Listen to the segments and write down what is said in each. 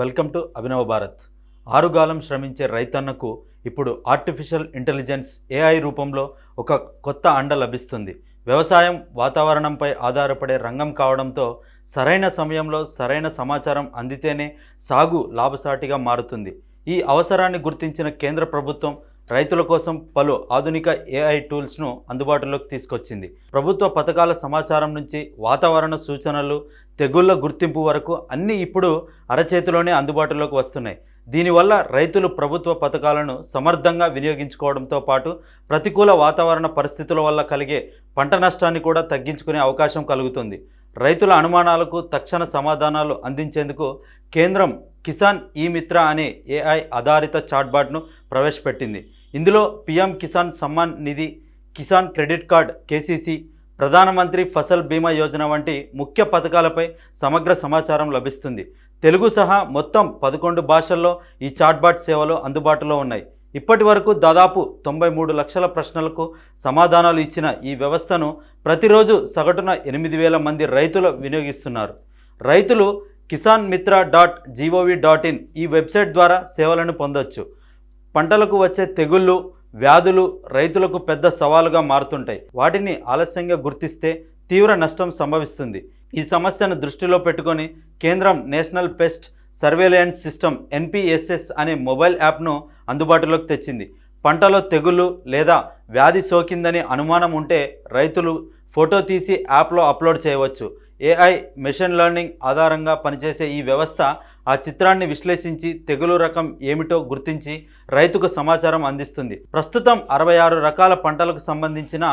Welcome to అభినవ భారత్. ఆరుగాలం శ్రమించే రైతన్నకు ఇప్పుడు ఆర్టిఫిషియల్ ఇంటెలిజెన్స్ ఏఐ రూపంలో ఒక కొత్త అండ లభిస్తుంది. వ్యవసాయం వాతావరణంపై ఆధారపడే రంగం కావడంతో సరైన సమయంలో సరైన సమాచారం అందితేనే సాగు లాభసాటిగా మారుతుంది. ఈ అవసరాన్ని గుర్తించిన కేంద్ర ప్రభుత్వం రైతుల కోసం పలు ఆధునిక ఏఐ టూల్స్ను అందుబాటులోకి తీసుకొచ్చింది. ప్రభుత్వ పథకాల సమాచారం నుంచి వాతావరణ సూచనలు, తెగుళ్ల గుర్తింపు వరకు అన్నీ ఇప్పుడు అరచేతిలోనే అందుబాటులోకి వస్తున్నాయి. దీనివల్ల రైతులు ప్రభుత్వ పథకాలను సమర్థంగా వినియోగించుకోవడంతో పాటు ప్రతికూల వాతావరణ పరిస్థితుల వల్ల కలిగే పంట నష్టాన్ని కూడా తగ్గించుకునే అవకాశం కలుగుతుంది. రైతుల అనుమానాలకు తక్షణ సమాధానాలు అందించేందుకు కేంద్రం కిసాన్ ఈ-మిత్ర అనే ఏఐ ఆధారిత చాట్బాట్ను ప్రవేశపెట్టింది. ఇందులో PM Kisan Samman Nidhi, Kisan credit card KCC, ప్రధానమంత్రి ఫసల్ బీమా యోజన వంటి ముఖ్య పథకాలపై సమగ్ర సమాచారం లభిస్తుంది. తెలుగు సహా మొత్తం 11 భాషల్లో ఈ చాట్బాట్ సేవలు అందుబాటులో ఉన్నాయి. ఇప్పటి వరకు దాదాపు 93 లక్షల ప్రశ్నలకు సమాధానాలు ఇచ్చిన ఈ వ్యవస్థను ప్రతిరోజు సగటున 8,000 మంది రైతులు వినియోగిస్తున్నారు. రైతులు kisanmitra.gov.in ఈ వెబ్సైట్ ద్వారా సేవలను పొందొచ్చు. పంటలకు వచ్చే తెగుళ్ళు, వ్యాధులు రైతులకు పెద్ద సవాలుగా మారుతుంటాయి. వాటిని ఆలస్యంగా గుర్తిస్తే తీవ్ర నష్టం సంభవిస్తుంది. ఈ సమస్యను దృష్టిలో పెట్టుకొని కేంద్రం national pest surveillance system NPSS అనే మొబైల్ యాప్ను అందుబాటులోకి తెచ్చింది. పంటలో తెగులు లేదా వ్యాధి సోకిందని అనుమానం ఉంటే రైతులు ఫోటో తీసి యాప్లో అప్లోడ్ చేయవచ్చు. AI మెషిన్ లెర్నింగ్ ఆధారంగా పనిచేసే ఈ వ్యవస్థ ఆ చిత్రాన్ని విశ్లేషించి తెగులు రకం ఏమిటో గుర్తించి రైతుకు సమాచారం అందిస్తుంది. ప్రస్తుతం 66 రకాల పంటలకు సంబంధించిన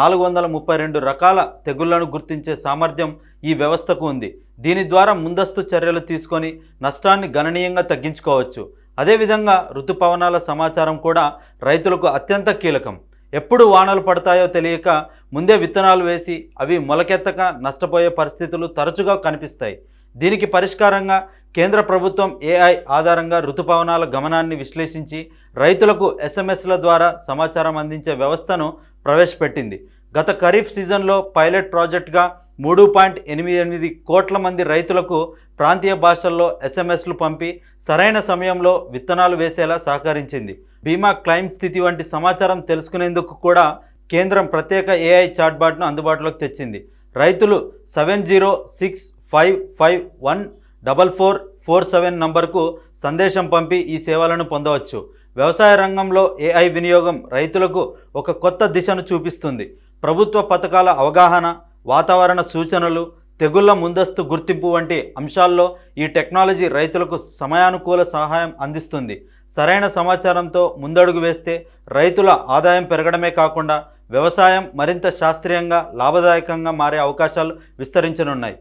432 రకాల తెగుళ్లను గుర్తించే సామర్థ్యం ఈ వ్యవస్థకు ఉంది. దీని ద్వారా ముందస్తు చర్యలు తీసుకొని నష్టాన్ని గణనీయంగా తగ్గించుకోవచ్చు. అదేవిధంగా ఋతుపవనాల సమాచారం కూడా రైతులకు అత్యంత కీలకం. ఎప్పుడు వానలు పడతాయో తెలియక ముందే విత్తనాలు వేసి అవి మొలకెత్తక నష్టపోయే పరిస్థితులు తరచుగా కనిపిస్తాయి. దీనికి పరిష్కారంగా కేంద్ర ప్రభుత్వం AI ఆధారంగా ఋతుపవనాల గమనాన్ని విశ్లేషించి రైతులకు SMSల ద్వారా సమాచారం అందించే వ్యవస్థను ప్రవేశపెట్టింది. గత ఖరీఫ్ సీజన్లో పైలట్ ప్రాజెక్టుగా 3.88 కోట్ల మంది రైతులకు ప్రాంతీయ భాషల్లో SMSలు పంపి సరైన సమయంలో విత్తనాలు వేసేలా సహకరించింది. బీమా క్లెయిమ్ స్థితి వంటి సమాచారం తెలుసుకునేందుకు కూడా కేంద్రం ప్రత్యేక AI చాట్బాట్ను అందుబాటులోకి తెచ్చింది. రైతులు 7065514447 నంబర్కు సందేశం పంపి ఈ సేవలను పొందవచ్చు. వ్యవసాయ రంగంలో AI వినియోగం రైతులకు ఒక కొత్త దిశను చూపిస్తుంది. ప్రభుత్వ పథకాల అవగాహన, వాతావరణ సూచనలు, తెగుళ్ల ముందస్తు గుర్తింపు వంటి అంశాల్లో ఈ టెక్నాలజీ రైతులకు సమయానుకూల సహాయం అందిస్తుంది. సరైన సమాచారంతో ముందడుగు వేస్తే రైతుల ఆదాయం పెరగడమే కాకుండా వ్యవసాయం మరింత శాస్త్రీయంగా, లాభదాయకంగా మారే అవకాశాలు విస్తరించనున్నాయి.